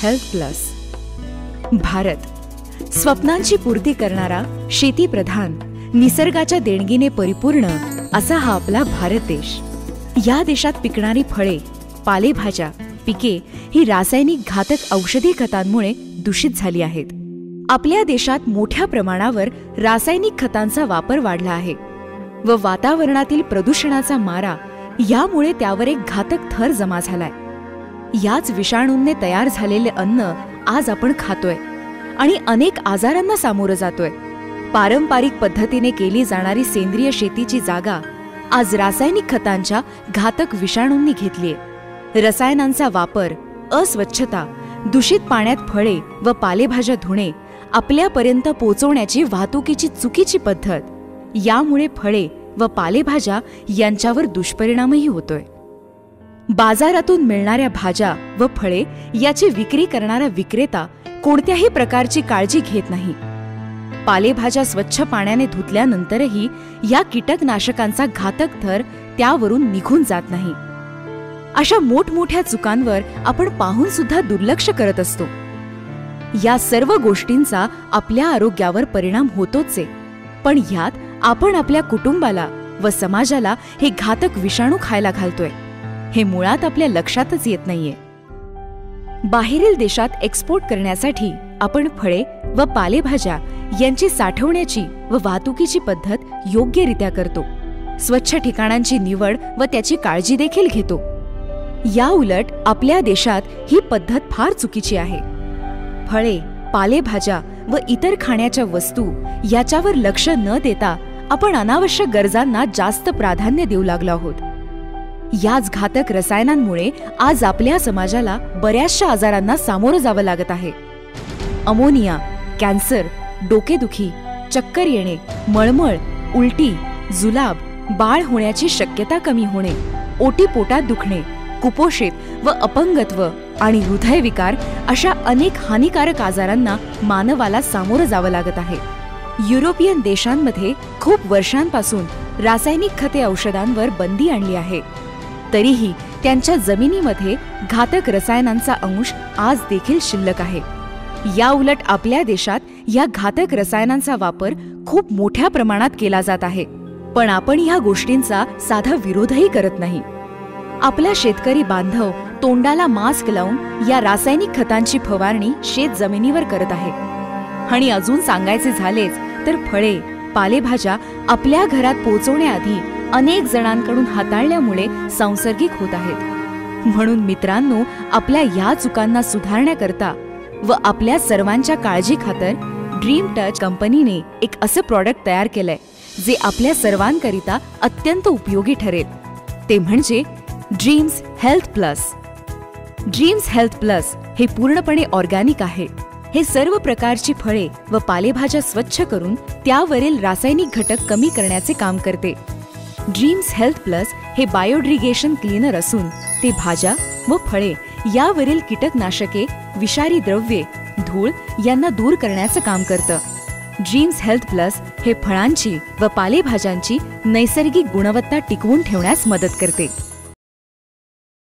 Health plus. Bharat, स्वप्नांची पूर्ती करणारा, शेतीप्रधान, निसर्गाच्या देणगीने परिपूर्ण असा हा आपला भारत देश. या देशात पिकणारी फळे, पालेभाज्या, पिके ही रासायनिक घातक औषधी खतांमुळे दूषित झाली आहेत. आपल्या देशात मोठ्या प्रमाणावर रासायनिक खतांचा वापर वाढला आहे व वातावरणातील प्रदूषणाचा मारा यामुळे त्यावर एक घातक थर जमा झालाय. याच विषाणूंनी तयार झालेले अन्न आज आपण खातोय आणि अनेक आजारांना सामोरं जातोय. पारंपरिक पद्धतीने केली जाणारी सेंद्रिय शेतीची जागा आज रासायनिक खतांच्या घातक विषाणूंनी घेतलीय. रसायनांचा वापर, अस्वच्छता, दूषित पाण्यात फळे व पालेभाज्या धुणे, आपल्यापर्यंत पोहोचवण्याची वाहतुकीची चुकीची पद्धत यामुळे फळे व पालेभाज्या यांच्यावर दुष्परिणामही होतोय. बाजारातून मिळणाऱ्या भाज्या व फळे याची विक्री करणारा विक्रेता कोणत्याही प्रकारची काळजी घेत नाही. पालेभाज्या स्वच्छ पाण्याने धुतल्यानंतरही या कीटकनाशकांचा घातक थर त्यावरून निघून जात नाही. अशा मोठमोठ्या चुकांवर आपण पाहून सुद्धा दुर्लक्ष करत असतो. या सर्व गोष्टींचा आपल्या आरोग्यावर परिणाम होतोच आहे, पण ह्यात आपण आपल्या कुटुंबाला व समाजाला हे घातक विषाणू खायला घालतोय हे मुळात आपल्या लक्षातच येत नाहीये. बाहेरील देशात एक्सपोर्ट करण्यासाठी आपण फळे व पालेभाज्या यांची साठवण्याची व वाहतुकीची पद्धत योग्यरित्या करतो. स्वच्छ ठिकाणांची निवड व त्याची काळजी देखील घेतो. या उलट आपल्या देशात ही पद्धत फार चुकीची आहे. फळे, पालेभाज्या व इतर खाण्याच्या वस्तू याच्यावर लक्ष न देता आपण अनावश्यक गरजांना जास्त प्राधान्य देऊ लागलो आहोत. याच घातक रसायनांमुळे आज आपल्या समाजाला बऱ्याचशा आजारांना सामोरं जावं लागत आहे. अमोनिया, कॅन्सर, डोकेदुखी, चक्कर येणे, मळमळ, उलटी, जुलाब, बाळ होण्याची शक्यता कमी होणे, ओटीपोटात दुखणे, कुपोषित व अपंगत्व आणि हृदयविकार अशा अनेक हानिकारक आजारांना मानवाला सामोरं जावं लागत आहे. युरोपियन देशांमध्ये खूप वर्षांपासून रासायनिक खते औषधांवर बंदी आणली आहे. तरीही त्यांच्या जमिनीमध्ये घातक रसायनांचा अंश आज देखील शिल्लक आहे. या उलट आपल्या देशात या घातक रसायनांचा वापर खूप मोठ्या प्रमाणात केला जात आहे, पण आपण ह्या गोष्टींचा साधा विरोधही करत नाही. आपला शेतकरी बांधव तोंडाला मास्क लावून या रासायनिक खतांची फवारणी शेत जमिनीवर करत आहे. आणि अजून सांगायचे झालेच तर फळे, पालेभाज्या आपल्या घरात पोहोचवण्याआधी अनेक जणांकडून हाताळल्यामुळे संसर्गिक होत आहेत. म्हणून मित्रांनो, आपल्या या चुकांना सुधारण्याकरता व आपल्या सर्वांच्या काळजी खातर ड्रीम टच कंपनीने एक असं प्रॉडक्ट तयार केलंय जे आपल्या सर्वांकरिता अत्यंत उपयोगी ठरेल. ते म्हणजे dreams health plus. Dreams health plus हे पूर्णपणे ऑर्गॅनिक आहे. हे सर्व प्रकारची फळे व पालेभाज्या स्वच्छ करून त्यावरील रासायनिक घटक कमी करण्याचे काम करते. ड्रीम्स हेल्थ प्लस हे बायोडिग्रेडेशन क्लीनर असून ते भाज्या व फळे यावरील कीटकनाशके, विषारी द्रव्ये, धूळ यांना दूर करण्याचं काम करतं. ड्रीम्स हेल्थ प्लस हे फळांची व पालेभाज्यांची नैसर्गिक गुणवत्ता टिकवून ठेवण्यास मदत करते.